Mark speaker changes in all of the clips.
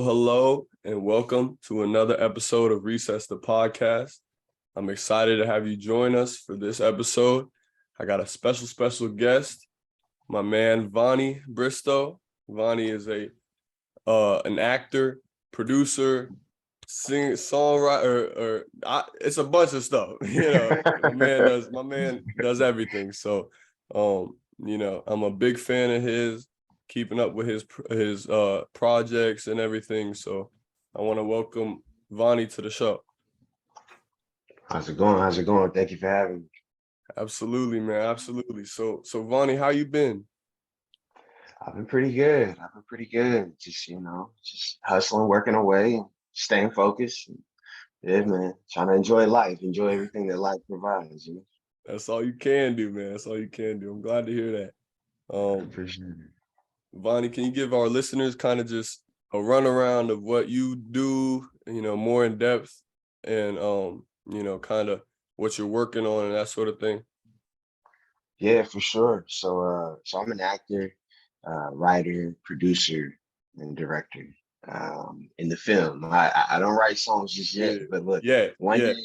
Speaker 1: Hello, and welcome to another episode of Recess the Podcast. I'm excited to have you join us for this episode. I got a special guest, my man Vonii Bristow. Vonii is an actor, producer, singer, songwriter, it's a bunch of stuff. My man does everything. So, I'm a big fan of his, keeping up with his projects and everything. So I want to welcome Vonii to the show.
Speaker 2: How's it going? Thank you for having me.
Speaker 1: Absolutely, man. Absolutely. So Vonii, how you been?
Speaker 2: I've been pretty good. Just, just hustling, working away, and staying focused. Yeah, man. Trying to enjoy life, enjoy everything that life provides,
Speaker 1: That's all you can do, man. That's all you can do. I'm glad to hear that.
Speaker 2: I appreciate it.
Speaker 1: Vonii, can you give our listeners kind of just a runaround of what you do, more in depth, and kind of what you're working on and that sort of thing?
Speaker 2: Yeah, for sure. So I'm an actor, writer, producer, and director in the film. I don't write songs just yet, but look, one day,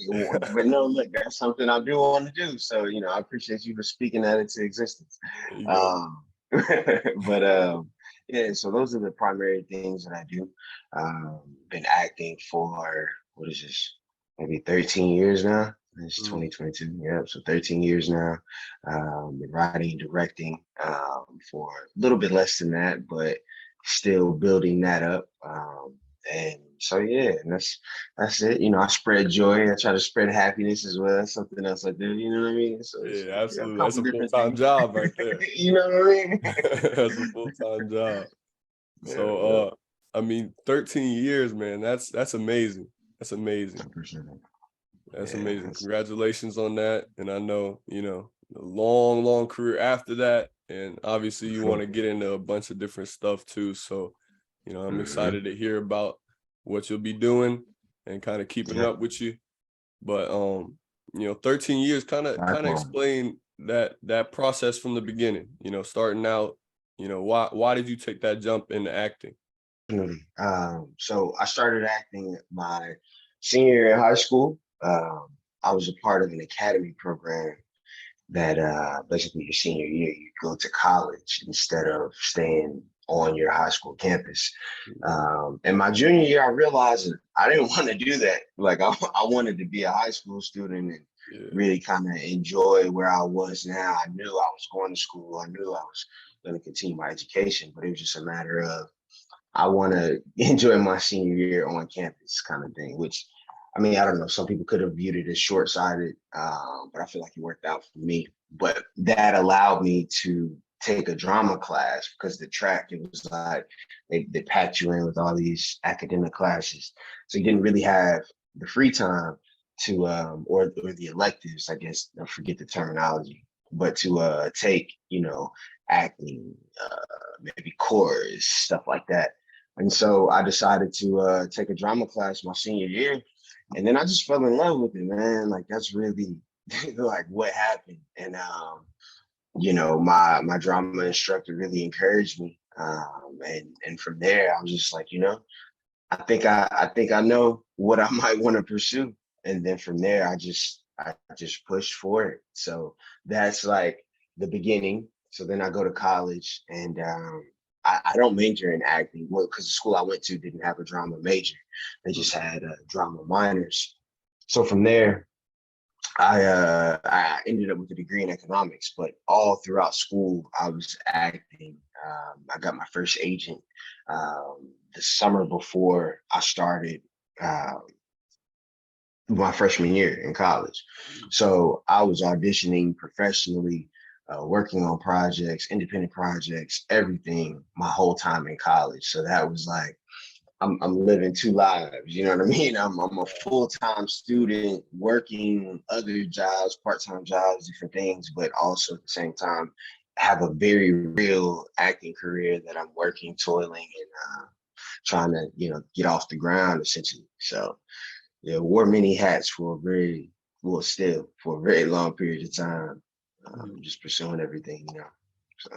Speaker 2: but no, look, that's something I do want to do. So, I appreciate you for speaking that into existence. Yeah, so those are the primary things that I do. Been acting for, what is this, maybe 13 years now. It's 2022. Yeah, so 13 years now. Been writing and directing for a little bit less than that, but still building that up. And so yeah, and that's it. I spread joy. I try to spread happiness as well. That's something else I do. You know what I mean? So
Speaker 1: yeah, absolutely. That's a full-time job right there.
Speaker 2: You know what I mean?
Speaker 1: That's a full-time job. So 13 years, man. That's amazing. That's amazing. That's amazing. Congratulations on that. And I know, a long career after that. And obviously you want to get into a bunch of different stuff too. So, I'm excited to hear about what you'll be doing and kind of keeping up with you. But 13 years, kind of explain that process from the beginning, starting out, why did you take that jump into acting?
Speaker 2: So I started acting my senior year in high school. I was a part of an academy program that basically your senior year, you go to college instead of staying on your high school campus. And my junior year, I realized that I didn't want to do that. Like I wanted to be a high school student and really kind of enjoy where I was now. I knew I was going to school. I knew I was going to continue my education, but it was just a matter of, I want to enjoy my senior year on campus kind of thing, which, I don't know, some people could have viewed it as short-sighted, but I feel like it worked out for me. But that allowed me to take a drama class because the track, it was like they packed you in with all these academic classes. So you didn't really have the free time to, or the electives, I guess, I forget the terminology, but to take, acting, maybe chorus, stuff like that. And so I decided to take a drama class my senior year. And then I just fell in love with it, man. Like that's really like what happened. And my drama instructor really encouraged me. And from there I was just like, I think I know what I might want to pursue. And then from there I just pushed for it. So that's like the beginning. So then I go to college and I don't major in acting because the school I went to didn't have a drama major. They just had drama minors. So from there, I ended up with a degree in economics, but all throughout school, I was acting. I got my first agent the summer before I started my freshman year in college. So I was auditioning professionally, working on projects, independent projects, everything my whole time in college. So that was like, I'm living two lives, you know what I mean? I'm a full-time student working other jobs, part-time jobs, different things, but also at the same time, have a very real acting career that I'm working, toiling, and trying to, get off the ground essentially. So yeah, wore many hats for a very long period of time, just pursuing everything, So.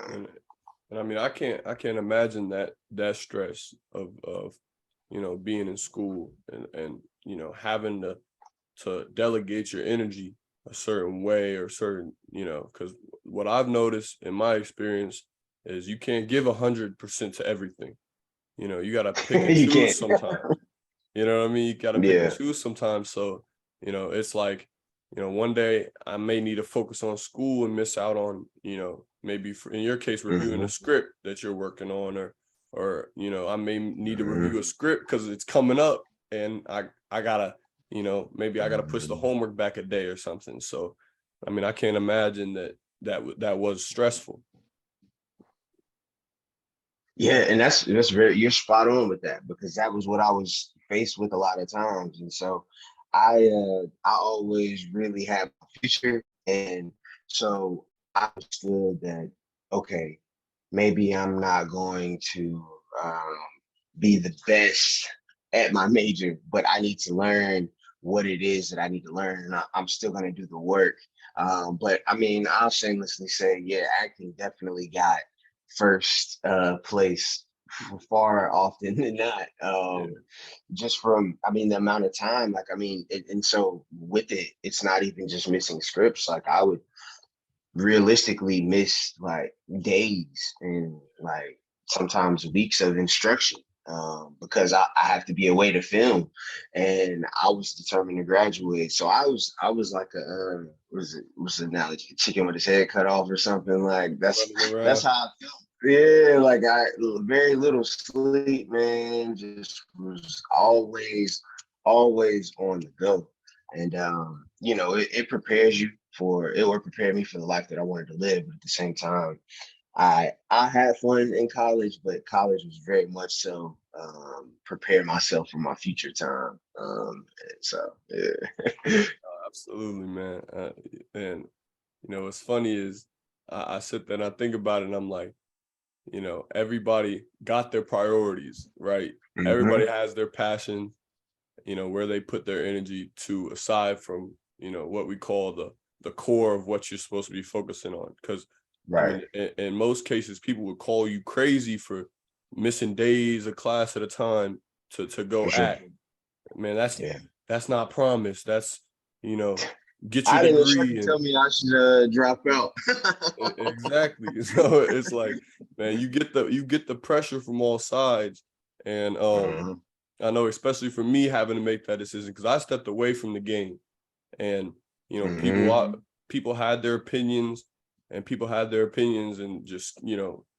Speaker 1: And I can't imagine that stress of being in school and having to delegate your energy a certain way or certain, because what I've noticed in my experience is you can't give 100% to everything. You got to pick and
Speaker 2: You
Speaker 1: choose
Speaker 2: can't.
Speaker 1: sometimes. You know what I mean? You got to pick and
Speaker 2: Yeah.
Speaker 1: choose sometimes. So, it's like, one day I may need to focus on school and miss out on, maybe in your case, reviewing a script that you're working on, or, I may need to review a script because it's coming up and I gotta, maybe I gotta push the homework back a day or something. So, I mean, I can't imagine that was stressful.
Speaker 2: Yeah, and that's you're spot on with that, because that was what I was faced with a lot of times. And so I always really had a future, and so I understood that, okay, maybe I'm not going to um, be the best at my major, but I need to learn what it is that I need to learn, and I'm still going to do the work. But I mean, I'll shamelessly say, yeah, acting definitely got first place far often than not.
Speaker 1: Yeah.
Speaker 2: Just from, I mean, the amount of time, like, I mean, and so with it, it's not even just missing scripts. Like, I would realistically miss like days and like sometimes weeks of instruction, because I have to be away to film, and I was determined to graduate. So I was like a was the analogy, chicken with his head cut off or something, like
Speaker 1: Running
Speaker 2: that's
Speaker 1: around.
Speaker 2: how I felt. Yeah, like I very little sleep, man. Just was always on the go. And it prepares you for it, or prepare me for the life that I wanted to live. But at the same time, I had fun in college, but college was very much so prepare myself for my future time. And so yeah.
Speaker 1: Absolutely, man. And what's funny is I sit there and I think about it and I'm like, everybody got their priorities, right?
Speaker 2: Hmm.
Speaker 1: Everybody has their passion, where they put their energy to, aside from, what we call the core of what you're supposed to be focusing on. Because I
Speaker 2: Right.
Speaker 1: mean, in most cases, people would call you crazy for missing days of class at a time to
Speaker 2: For
Speaker 1: go
Speaker 2: sure.
Speaker 1: act. Man,
Speaker 2: Yeah.
Speaker 1: that's not promise. That's, you know, get your
Speaker 2: I didn't instructor
Speaker 1: degree
Speaker 2: tell
Speaker 1: and
Speaker 2: me I should drop out.
Speaker 1: exactly. So it's like, man, you get the pressure from all sides. And
Speaker 2: Mhm.
Speaker 1: I know, especially for me having to make that decision, because I stepped away from the game, and
Speaker 2: Mhm.
Speaker 1: people had their opinions, and just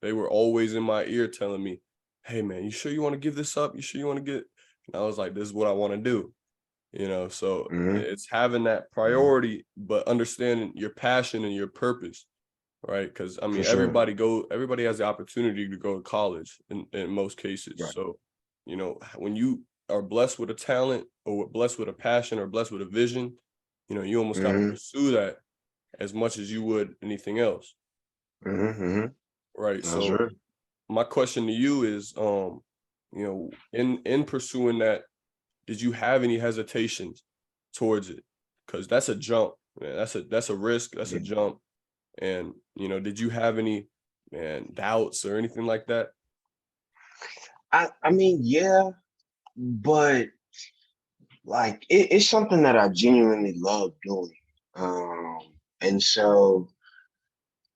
Speaker 1: they were always in my ear telling me, "Hey, man, you sure you want to give this up? You sure you want to get?" And I was like, "This is what I want to do." So
Speaker 2: Mhm.
Speaker 1: it's having that
Speaker 2: Mhm.
Speaker 1: priority, but understanding your passion and your purpose, right? Because I
Speaker 2: For
Speaker 1: mean,
Speaker 2: sure.
Speaker 1: everybody has the opportunity to go to college in most cases.
Speaker 2: Right.
Speaker 1: So, when you are blessed with a talent or blessed with a passion or blessed with a vision, you almost got to
Speaker 2: Mhm.
Speaker 1: pursue that as much as you would anything else,
Speaker 2: Mhm. Mhm.
Speaker 1: right?
Speaker 2: That's
Speaker 1: So
Speaker 2: right.
Speaker 1: my question to you is, in pursuing that, did you have any hesitations towards it? Because that's a jump, man. That's a risk. That's a
Speaker 2: Yeah.
Speaker 1: jump. And did you have any, man, doubts or anything like that?
Speaker 2: I mean, yeah, but like it's something that I genuinely love doing. Um, and so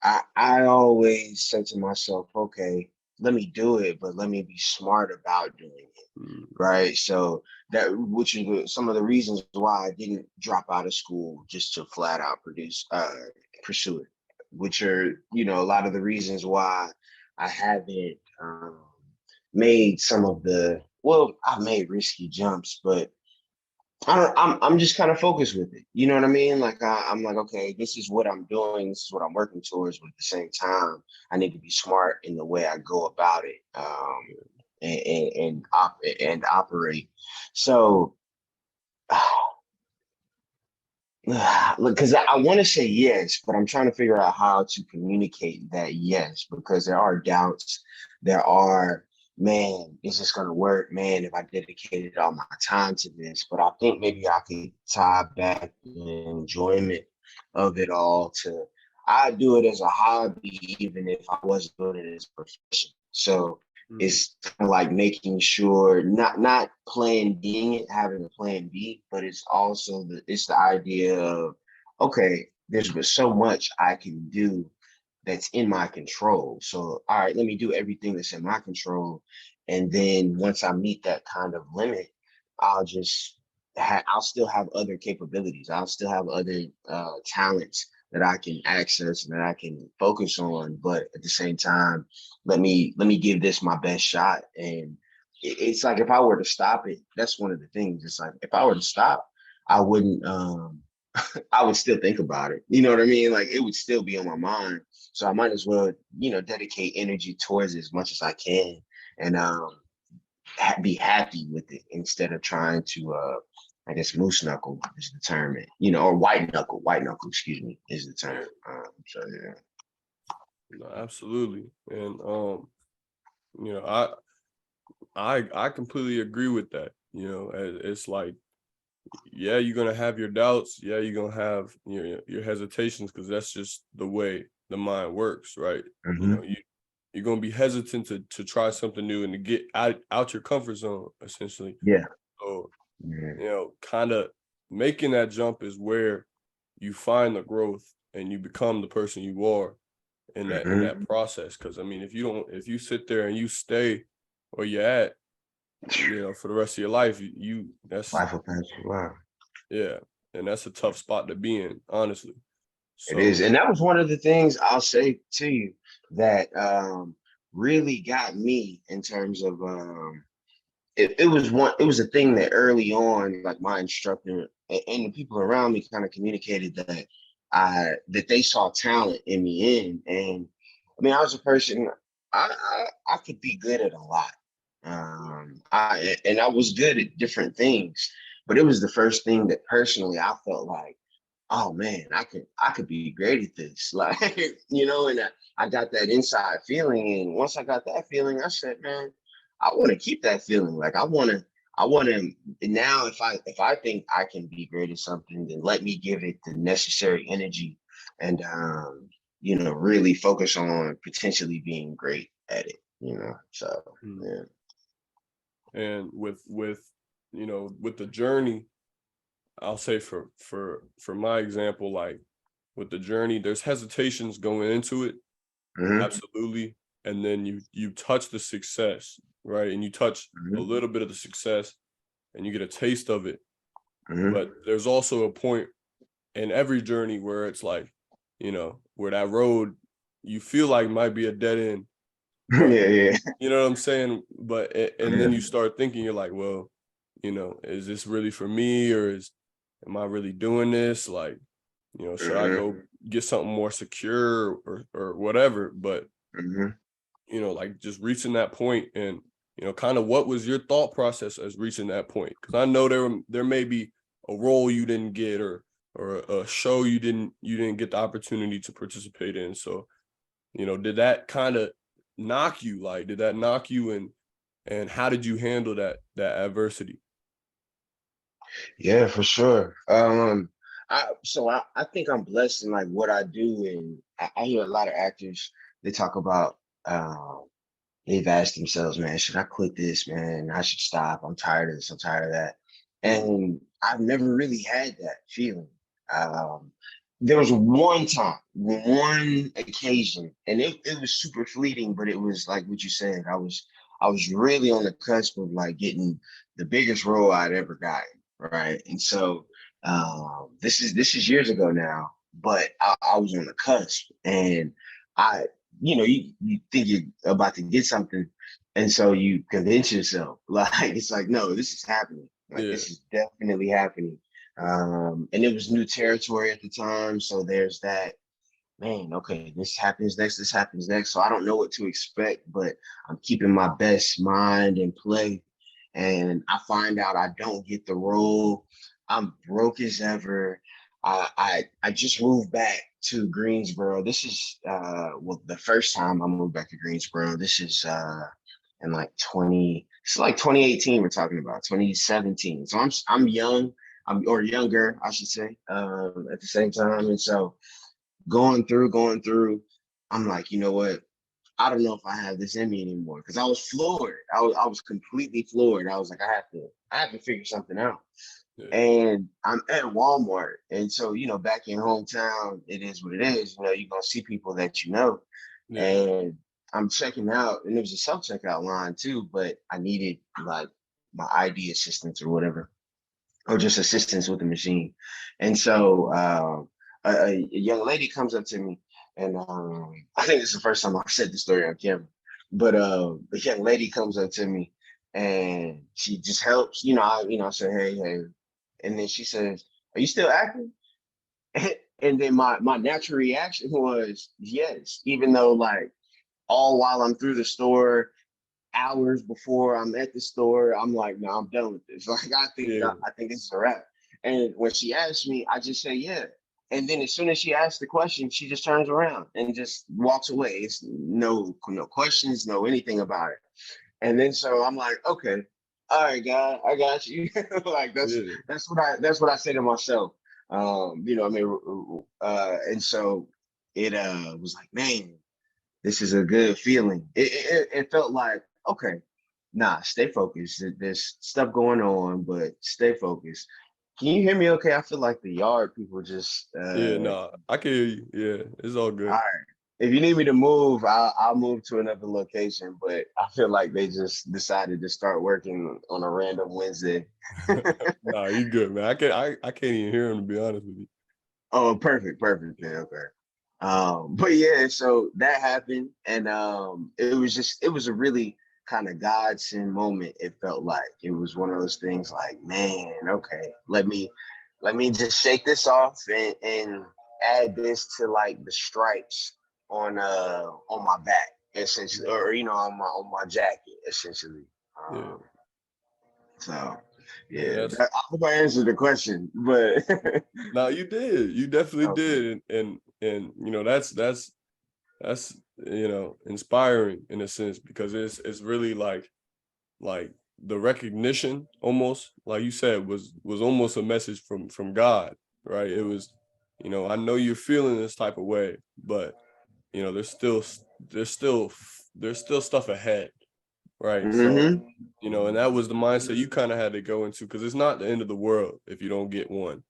Speaker 2: I always say to myself, okay, let me do it, but let me be smart about doing it.
Speaker 1: Mm,
Speaker 2: Right. So that, which is some of the reasons why I didn't drop out of school just to flat out pursue it, which are, a lot of the reasons why I haven't made some of well, I've made risky jumps, but I'm just kind of focused with it. You know what I mean? Like I'm like, okay, this is what I'm doing, this is what I'm working towards, but at the same time, I need to be smart in the way I go about it, and operate. So look, because I want to say yes, but I'm trying to figure out how to communicate that yes, because there are doubts. There are, man, is this going to work? Man, if I dedicated all my time to this, but I think maybe I could tie back the enjoyment of it all to, I do it as a hobby, even if I wasn't doing it as a profession. So It's kind of like making sure not plan Bing it, having a plan B, but it's also the idea of, okay, there's so much I can do that's in my control. So, all right, let me do everything that's in my control. And then once I meet that kind of limit, I'll just I'll still have other capabilities. I'll still have other talents that I can access and that I can focus on. But at the same time, let me give this my best shot. And it's like if I were to stop it, that's one of the things. It's like if I were to stop, I wouldn't I would still think about it. You know what I mean? Like it would still be on my mind. So I might as well, dedicate energy towards it as much as I can and be happy with it instead of trying to I guess moose knuckle is the term, or white knuckle, excuse me, is the term. So yeah.
Speaker 1: No, absolutely. And you know, I completely agree with that. It's like, yeah, you're gonna have your doubts. Yeah, you're gonna have your hesitations because that's just the way the mind works, right?
Speaker 2: Mm-hmm.
Speaker 1: You're gonna be hesitant to try something new and to get out your comfort zone, essentially.
Speaker 2: Yeah.
Speaker 1: So,
Speaker 2: Yeah.
Speaker 1: kind of making that jump is where you find the growth and you become the person you are in that
Speaker 2: Mm-hmm.
Speaker 1: process. Because I mean, if you sit there and you stay where you're at, for the rest of your life, that's
Speaker 2: Life will pass you by.
Speaker 1: yeah, and that's a tough spot to be in, honestly.
Speaker 2: It is.
Speaker 1: So,
Speaker 2: And that was one of the things I'll say to you that really got me in terms of it was a thing that early on, like my instructor and the people around me kind of communicated that they saw talent in me and I mean I was a person I could be good at a lot. I was good at different things, but it was the first thing that personally I felt like, oh man, I could be great at this. Like, and I got that inside feeling. And once I got that feeling, I said, man, I want to keep that feeling. Like I want to now if I think I can be great at something, then let me give it the necessary energy and really focus on potentially being great at it. So
Speaker 1: mm.
Speaker 2: yeah.
Speaker 1: And with the journey, I'll say for my example, like with the journey, there's hesitations going into it,
Speaker 2: Mm-hmm.
Speaker 1: absolutely, and then you touch the success, right? And you touch a
Speaker 2: Mm-hmm.
Speaker 1: little bit of the success, and you get a taste of it.
Speaker 2: Mm-hmm.
Speaker 1: But there's also a point in every journey where it's like, where that road you feel like might be a dead end, but
Speaker 2: Yeah, yeah.
Speaker 1: you know what I'm saying? But and
Speaker 2: Yeah.
Speaker 1: then you start thinking, you're like, well, is this really for me, or am I really doing this? Like, should I
Speaker 2: Mm-hmm.
Speaker 1: go get something more secure or whatever? But
Speaker 2: Mm-hmm.
Speaker 1: like just reaching that point and kind of what was your thought process as reaching that point? Because I know there may be a role you didn't get or a show you didn't get the opportunity to participate in. So, did that kind of knock you? Like, did that knock you and how did you handle that adversity?
Speaker 2: Yeah, for sure. I think I'm blessed in like what I do, and I hear a lot of actors they talk about they've asked themselves, man, should I quit this, man? I should stop. I'm tired of this. I'm tired of that.
Speaker 1: Mm,
Speaker 2: And I've never really had that feeling. Um, there was one occasion, and it was super fleeting, but it was like what you said. I was really on the cusp of like getting the biggest role I'd ever gotten, right? And so this is years ago now, but I was on the cusp, and I you think you're about to get something, and so you convince yourself, like it's like, no, this is happening. Like
Speaker 1: yeah.
Speaker 2: this is definitely happening. And it was new territory at the time, so there's that. Man, okay, this happens next. This happens next. So I don't know what to expect, but I'm keeping my best mind and play. And I find out I don't get the role. I'm broke as ever. I just moved back to Greensboro. This is the first time I moved back to Greensboro. This is in like 2018 we're talking about, 2017. So I'm young, or younger, I should say, at the same time. And so going through, I'm like, you know what? I don't know if I have this in me anymore, because I was floored. I was completely floored. I was like, I have to figure something out.
Speaker 1: Yeah.
Speaker 2: And I'm at Walmart. And so, back in hometown, it is what it is. You're gonna see people that you know.
Speaker 1: Yeah.
Speaker 2: And I'm checking out, and there was a self-checkout line too, but I needed like my ID assistance or whatever, or just assistance with the machine. And so a young lady comes up to me, and I think it's the first time I've said the story on camera. But the young lady comes up to me, and she just helps. I say, hey, hey, and then she says, "Are you still acting?" And then my natural reaction was yes, even though like all while I'm through the store, hours before I'm at the store, I'm like, no, I'm done with this. Like,
Speaker 1: Yeah.
Speaker 2: I think this is a wrap. And when she asked me, I just say, yeah. And then as soon as she asks the question, she just turns around and just walks away. It's no questions, no anything about it. And then so I'm like, okay, all right, God, I got you. Like
Speaker 1: Yeah.
Speaker 2: that's what I say to myself. I mean, and so it was like, man, this is a good feeling. It felt like, okay, nah, stay focused. There's stuff going on, but stay focused. Can you hear me okay? I feel like the yard people just
Speaker 1: Yeah. Nah, I can hear you. Yeah, it's all
Speaker 2: all
Speaker 1: good.
Speaker 2: right. If you need me to move, I'll move to another location, but I feel like they just decided to start working on a random Wednesday.
Speaker 1: Nah, you good, man. I can't even hear him, to be honest with you.
Speaker 2: Oh, perfect, perfect. Yeah, okay. But yeah, so that happened, and it was a really kind of godsend moment. It felt like it was one of those things like, man, okay, let me just shake this off and add this to like the stripes on my back, essentially, or on my jacket, essentially.
Speaker 1: Yeah.
Speaker 2: So
Speaker 1: Yeah,
Speaker 2: yeah, I hope I answered the question, but
Speaker 1: no, you did. You definitely
Speaker 2: okay.
Speaker 1: did. And that's inspiring in a sense, because it's really like the recognition, almost like you said, was almost a message from God, right? It was, I know you're feeling this type of way, but there's still there's still stuff ahead, right? So,
Speaker 2: Hmm.
Speaker 1: and that was the mindset you kind of had to go into, because it's not the end of the world if you don't get one,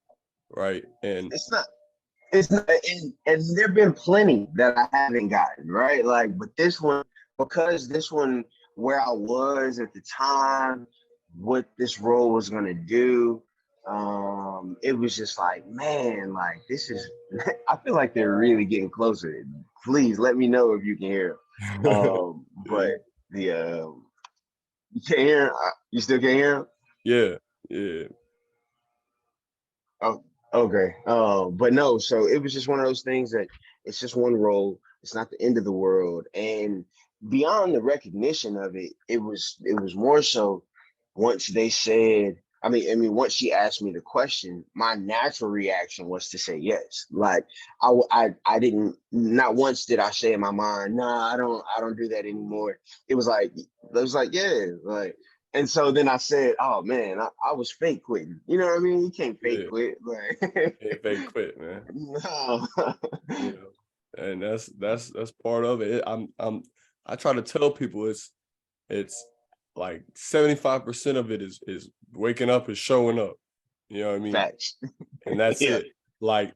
Speaker 1: right? And
Speaker 2: It's not. It's not, and there've been plenty that I haven't gotten, right? Like, but this one, because this one, where I was at the time, what this role was gonna do, it was just like, man, like this is. I feel like they're really getting closer. Please let me know if you can hear. But the you can't hear. You still can't hear.
Speaker 1: yeah, yeah,
Speaker 2: Oh, okay. But no, so it was just one of those things that it's just one role. It's not the end of the world. And beyond the recognition of it, it was more so once they said, once she asked me the question, my natural reaction was to say yes. Like I didn't, not once did I say in my mind, nah, I don't do that anymore. It was like, yeah, like, and so then I said, "Oh man, I was fake quitting. You know what I mean? You can't fake
Speaker 1: yeah.
Speaker 2: quit, like
Speaker 1: Can't fake quit, man.
Speaker 2: no."
Speaker 1: You know, and that's part of it. I try to tell people it's like 75% of it is waking up and showing up. You know what I mean?
Speaker 2: Facts.
Speaker 1: And that's
Speaker 2: Yeah.
Speaker 1: it. Like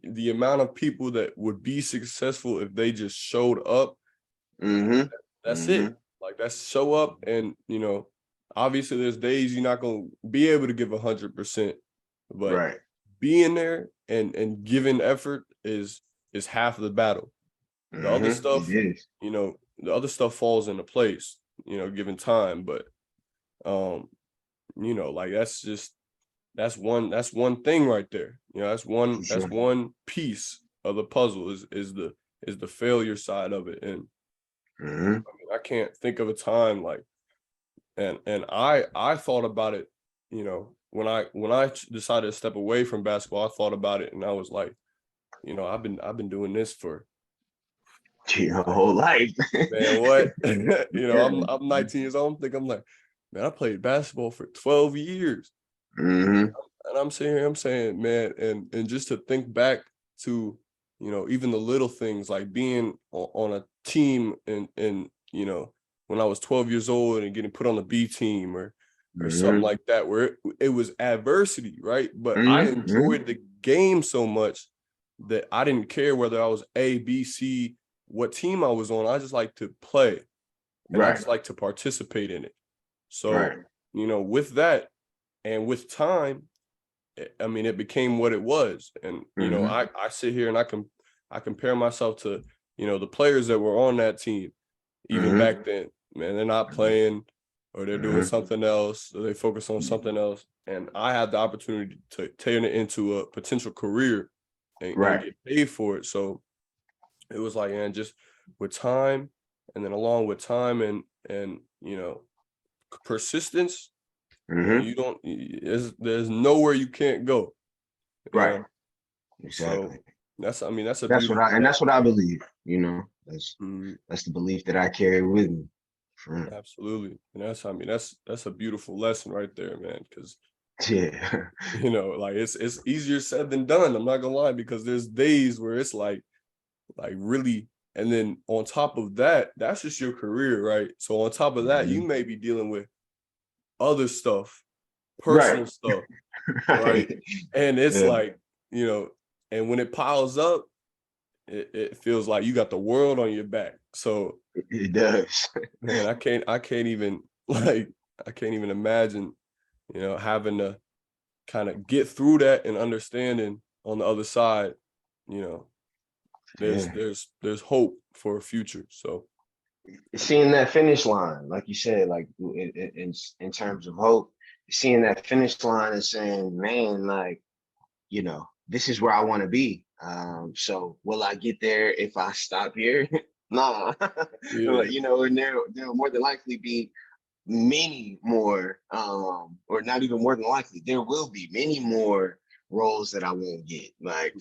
Speaker 1: the amount of people that would be successful if they just showed up,
Speaker 2: Mm-hmm.
Speaker 1: that's
Speaker 2: Mm-hmm.
Speaker 1: it. Like, that's show up. And obviously there's days you're not gonna be able to give 100%, but
Speaker 2: Right.
Speaker 1: being there and giving effort is half of the battle. The other
Speaker 2: Mm-hmm. It
Speaker 1: stuff,
Speaker 2: is.
Speaker 1: the other stuff falls into place, given time. But like that's one thing right there. That's
Speaker 2: For
Speaker 1: one that's
Speaker 2: sure.
Speaker 1: one piece of the puzzle, is the failure side of it. And
Speaker 2: Mm-hmm.
Speaker 1: I can't think of a time like, and I thought about it, when I decided to step away from basketball. I thought about it, and I was like, I've been doing this for,
Speaker 2: Your
Speaker 1: like,
Speaker 2: whole life.
Speaker 1: man, what? I'm 19 years old. I'm like, man, I played basketball for 12 years.
Speaker 2: Mm-hmm.
Speaker 1: And I'm sitting here, I'm saying, man, and just to think back to even the little things like being on a team and when I was 12 years old and getting put on the B team or something like that, where it was adversity, right? But I enjoyed the game so much that I didn't care whether I was A, B, C, what team I was on. I just like to play and I just like to participate in it. So, with that and with time, I mean, it became what it was. And, I sit here and I compare myself to, the players that were on that team, even back then, man, they're not playing or they're doing something else, or they focus on something else. And I had the opportunity to turn it into a potential career and get paid for it. So it was like, man, just with time, and then along with time and persistence, you don't, there's nowhere you can't go.
Speaker 2: Exactly.
Speaker 1: So that's a
Speaker 2: that's
Speaker 1: beautiful
Speaker 2: what that's what I believe, that's the belief that I carry with me.
Speaker 1: Absolutely. And that's a beautiful lesson right there, man. Because
Speaker 2: like
Speaker 1: it's easier said than done. I'm not gonna lie, because there's days where it's like really, and then on top of that, that's just your career, right? So on top of that, you may be dealing with other stuff, personal stuff, right? And it's like, and when it piles up, it feels like you got the world on your back. So
Speaker 2: it does.
Speaker 1: Man, I can't even imagine, having to kind of get through that and understanding on the other side, there's hope for a future. So
Speaker 2: seeing that finish line, like you said, like in terms of hope, seeing that finish line and saying, man, like, this is where I want to be. So will I get there if I stop here? Nah. And there'll more than likely be many more, or not even more than likely, there will be many more roles that I won't get. Like,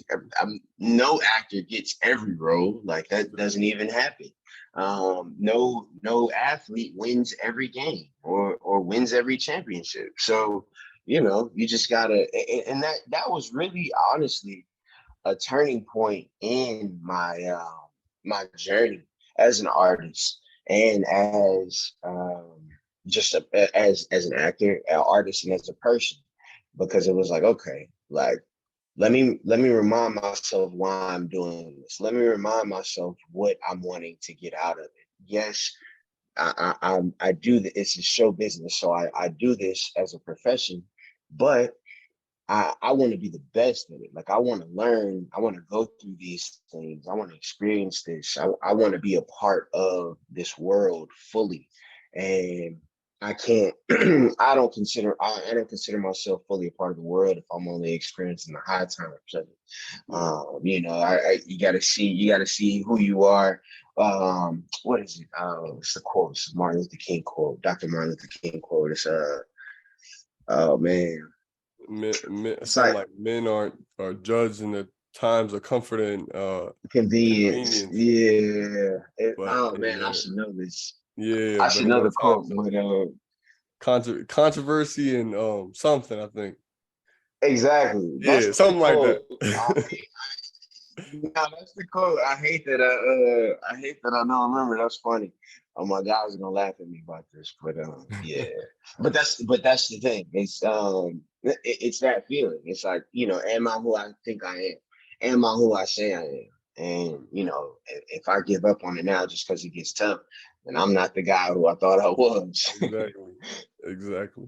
Speaker 2: no actor gets every role. Like, that doesn't even happen. No athlete wins every game or wins every championship. So, you just gotta, and that was really honestly a turning point in my journey as an artist and as as an actor, an artist, and as a person, because it was like, okay, like let me remind myself why I'm doing this. Let me remind myself what I'm wanting to get out of it. Yes, I do this. It's a show business, so I do this as a profession, but I want to be the best at it. Like, I want to learn. I want to go through these things. I want to experience this. I want to be a part of this world fully. And I can't. I don't consider myself fully a part of the world if I'm only experiencing the high times of it. You got to see who you are. What is it? It's the quote. It's Martin Luther King quote. Dr. Martin Luther King quote. It's oh man.
Speaker 1: Something like men are judged in the times of comfort and
Speaker 2: convenience. Yeah. Man, I
Speaker 1: yeah,
Speaker 2: should know this.
Speaker 1: yeah,
Speaker 2: I
Speaker 1: but
Speaker 2: should
Speaker 1: in
Speaker 2: know
Speaker 1: the
Speaker 2: the quote,
Speaker 1: times of controversy and something, I think.
Speaker 2: Exactly. That's
Speaker 1: Yeah,
Speaker 2: the
Speaker 1: something like
Speaker 2: quote.
Speaker 1: that.
Speaker 2: That's the quote. I hate that. I hate that I don't remember. That's funny. Oh my guys are gonna laugh at me about this, but yeah. But that's the thing. It's that feeling. It's like, am I who I think I am? Am I who I say I am? And if I give up on it now just because it gets tough, then I'm not the guy who I thought I was.
Speaker 1: Exactly.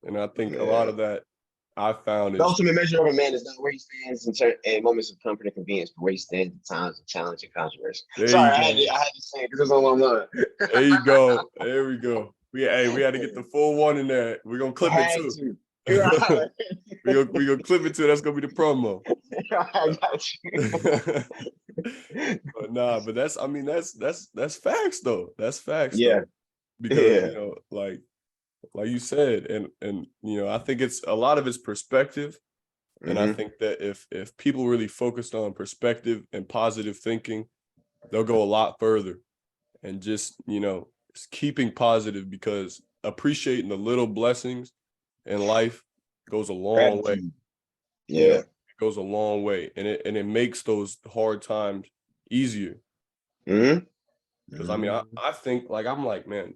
Speaker 1: And I think a lot of that I found
Speaker 2: The
Speaker 1: is
Speaker 2: ultimate measure of a man is not where he stands in moments of comfort and convenience, but where he stands in times of challenge and controversy.
Speaker 1: there
Speaker 2: Sorry,
Speaker 1: you
Speaker 2: I
Speaker 1: go.
Speaker 2: had to say it because it's on my mind.
Speaker 1: There you go. There we go. We had to get the full one in there. We're gonna clip it too. We're gonna clip it too. That's gonna be the promo.
Speaker 2: I got you.
Speaker 1: But that's facts though. That's facts
Speaker 2: Yeah.
Speaker 1: though. Because
Speaker 2: Yeah.
Speaker 1: like you said, and I think it's a lot of it's perspective. And I think that if people really focused on perspective and positive thinking, they'll go a lot further. And just keeping positive, because appreciating the little blessings in life goes a long way.
Speaker 2: Gratitude. Yeah.
Speaker 1: goes a long way, and it makes those hard times easier.
Speaker 2: Mm-hmm.
Speaker 1: Because I mean, I think like I'm like, man,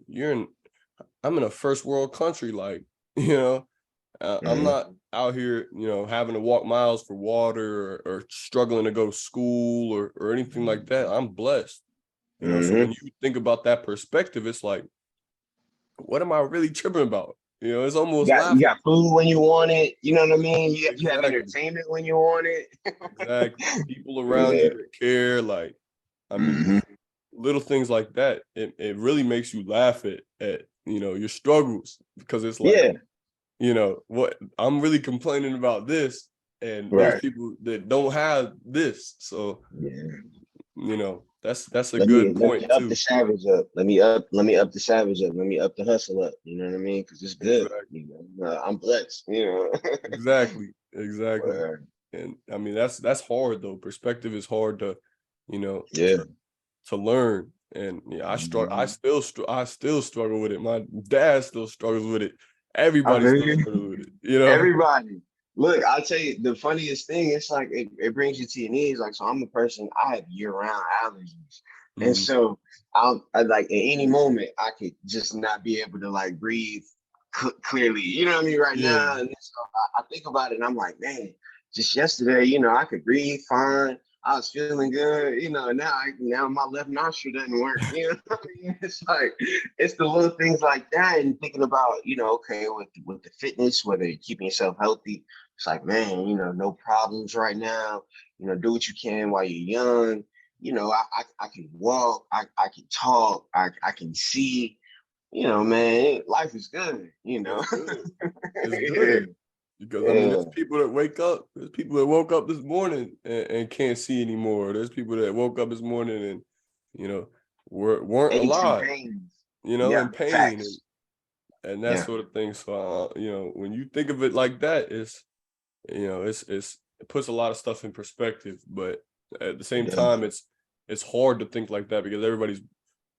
Speaker 1: I'm in a first world country, like, you know, I'm
Speaker 2: Mm-hmm.
Speaker 1: not out here, having to walk miles for water or struggling to go to school or anything like that. I'm blessed, So when
Speaker 2: Mm-hmm.
Speaker 1: you think about that perspective, it's like, what am I really tripping about? It's almost
Speaker 2: You
Speaker 1: laughable.
Speaker 2: got food when you want it. You know what I mean? You have
Speaker 1: Exactly.
Speaker 2: entertainment when you want it.
Speaker 1: Exactly. People around you
Speaker 2: Yeah.
Speaker 1: that care, like, I mean,
Speaker 2: Mm-hmm.
Speaker 1: little things like that, it really makes you laugh at your struggles, because it's like,
Speaker 2: Yeah.
Speaker 1: what I'm really complaining about this, and there's
Speaker 2: Right.
Speaker 1: people that don't have this. So,
Speaker 2: Yeah.
Speaker 1: that's a
Speaker 2: Let
Speaker 1: good
Speaker 2: me
Speaker 1: point
Speaker 2: up the
Speaker 1: too.
Speaker 2: savage up. Let me up the savage up. Let me up the hustle up. You know what I mean? Because it's good.
Speaker 1: Exactly.
Speaker 2: I'm blessed.
Speaker 1: Exactly. Exactly.
Speaker 2: Word.
Speaker 1: And I mean, that's hard though. Perspective is hard to, you know,
Speaker 2: Yeah.
Speaker 1: to learn. And yeah,
Speaker 2: Mhm.
Speaker 1: I still struggle with it. My dad still struggles with it.
Speaker 2: I
Speaker 1: Everybody
Speaker 2: feel
Speaker 1: still
Speaker 2: you.
Speaker 1: struggles with it.
Speaker 2: Everybody. Look, I'll tell you the funniest thing, it's like it brings you to your knees. Like, so I'm a person, I have year-round allergies. And
Speaker 1: Mhm.
Speaker 2: so I like at any moment I could just not be able to like breathe clearly. You know what I mean? Right
Speaker 1: Yeah.
Speaker 2: now. And so I think about it and I'm like, man, just yesterday, I could breathe fine. I was feeling good, and now my left nostril doesn't work. You know what I mean? It's like it's the little things like that, and thinking about, okay, with the fitness, whether you're keeping yourself healthy, it's like, man, no problems right now. Do what you can while you're young. I can walk, I can talk, I can see. Man, life is good.
Speaker 1: It's good. It's
Speaker 2: Yeah,
Speaker 1: good. Because I mean,
Speaker 2: yeah,
Speaker 1: there's people that wake up. There's people that woke up this morning and can't see anymore. There's people that woke up this morning and you know weren't
Speaker 2: aches and
Speaker 1: alive.
Speaker 2: pains.
Speaker 1: In
Speaker 2: Yeah,
Speaker 1: pain
Speaker 2: facts.
Speaker 1: and that
Speaker 2: Yeah,
Speaker 1: sort of thing. So when you think of it like that, it puts a lot of stuff in perspective. But at the
Speaker 2: it
Speaker 1: same
Speaker 2: does.
Speaker 1: time, it's hard to think like that because everybody's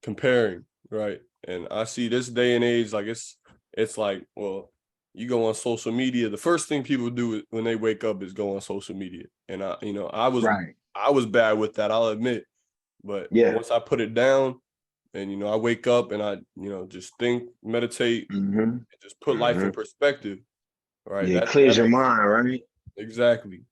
Speaker 1: comparing, right? And I see this day and age, like it's like, well, you go on social media, the first thing people do when they wake up is go on social media. And
Speaker 2: Right.
Speaker 1: I was bad with that, I'll admit. But
Speaker 2: Yeah.
Speaker 1: once I put it down and I wake up and I, just think, meditate,
Speaker 2: Mm-hmm.
Speaker 1: and just put life
Speaker 2: Mm-hmm.
Speaker 1: in perspective, right?
Speaker 2: Yeah, it
Speaker 1: That
Speaker 2: clears your
Speaker 1: makes
Speaker 2: mind, right?
Speaker 1: exactly.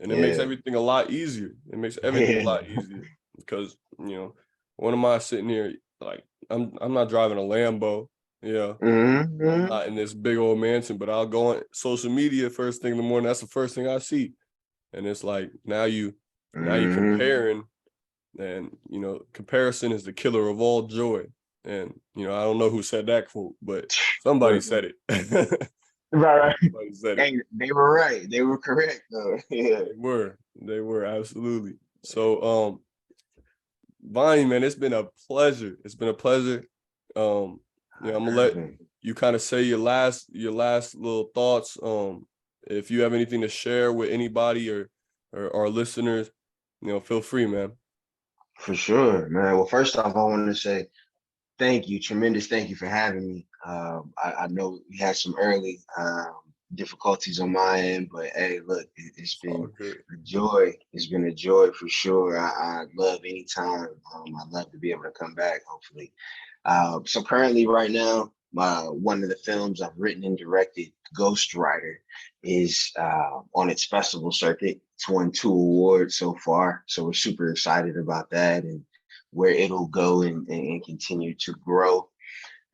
Speaker 1: And it makes
Speaker 2: Yeah.
Speaker 1: everything a lot easier. It makes everything a
Speaker 2: Yeah.
Speaker 1: lot easier because, what am I sitting here like I'm not driving a Lambo, I'm
Speaker 2: Mm-hmm.
Speaker 1: not in this big old mansion, but I'll go on social media first thing in the morning. That's the first thing I see. And it's like now you're
Speaker 2: Mm-hmm.
Speaker 1: comparing, and comparison is the killer of all joy. And I don't know who said that quote, but somebody
Speaker 2: Look,
Speaker 1: said it.
Speaker 2: right, right.
Speaker 1: Somebody said it.
Speaker 2: Hey, they were right. They were correct, though. Yeah.
Speaker 1: They were absolutely. So Vonnie, man, it's been a pleasure. It's been a pleasure. I'm gonna let
Speaker 2: Perfect.
Speaker 1: you kind of say your last little thoughts. If you have anything to share with anybody or our listeners, feel free, man.
Speaker 2: For sure, man. Well, first off, I want to say thank you, tremendous thank you for having me. I know we had some early difficulties on my end, but hey, look, it's
Speaker 1: It's all
Speaker 2: been
Speaker 1: good.
Speaker 2: a joy. It's been a joy for sure. I love any time. I love to be able to come back, hopefully. So currently, right now, one of the films I've written and directed, Ghostwriter, is on its festival circuit. It's won 2 awards so far, so we're super excited about that and where it'll go and continue to grow.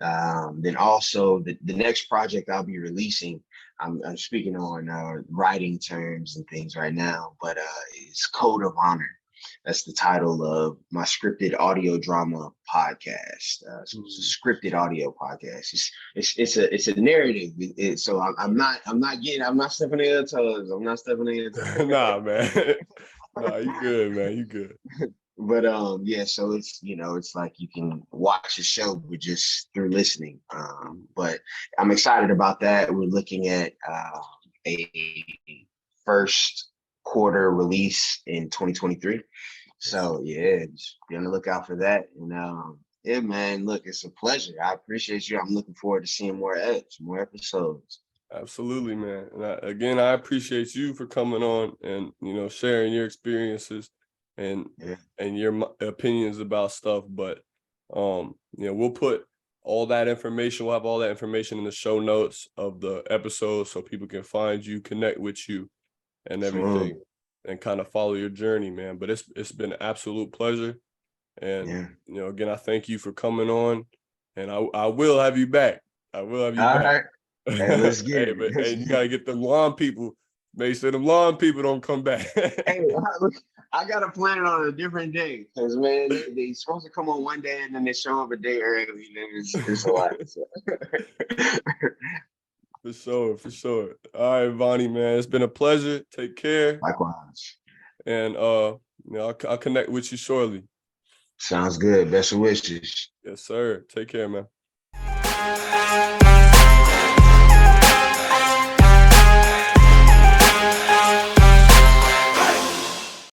Speaker 2: Then also the next project I'll be releasing, I'm speaking on writing terms and things right now, but it's Code of Honor. That's the title of my scripted audio drama podcast. So it's
Speaker 1: Mm.
Speaker 2: a scripted audio podcast. It's a narrative. So I'm not stepping on your toes. I'm not stepping on your toes.
Speaker 1: Nah, man. Nah, you good, man. You good.
Speaker 2: But yeah, so it's like you can watch a show but just through listening.
Speaker 1: Mm.
Speaker 2: But I'm excited about that. We're looking at a first quarter release in 2023.
Speaker 1: Yes, sir.
Speaker 2: So yeah, just be on the lookout for that. And yeah, man, look, it's a pleasure. I appreciate you. I'm looking forward to seeing more episodes.
Speaker 1: Absolutely, man. And again, I appreciate you for coming on and, sharing your experiences and
Speaker 2: Yeah,
Speaker 1: your opinions about stuff. But, we'll put all that information. We'll have all that information in the show notes of the episode so people can find you, connect with you and everything
Speaker 2: absolutely.
Speaker 1: and kind of follow your journey, man. But it's been an absolute pleasure. And,
Speaker 2: Yeah.
Speaker 1: again, I thank you for coming on and I will have you back. I will have you
Speaker 2: All
Speaker 1: back.
Speaker 2: right. Hey, let's get
Speaker 1: Hey,
Speaker 2: it.
Speaker 1: but
Speaker 2: Let's
Speaker 1: hey, you
Speaker 2: get
Speaker 1: gotta
Speaker 2: it.
Speaker 1: get them lawn people. Make sure them lawn people don't come back.
Speaker 2: Hey, look, I gotta plan it on a different day because man, they supposed to come on one day and then they show up a day early. Then it's a lot. So.
Speaker 1: For sure, for sure. All right, Vonnie, man, it's been a pleasure. Take care,
Speaker 2: Likewise.
Speaker 1: and I'll connect with you shortly.
Speaker 2: Sounds good. Best of wishes.
Speaker 1: Yes, sir. Take care, man.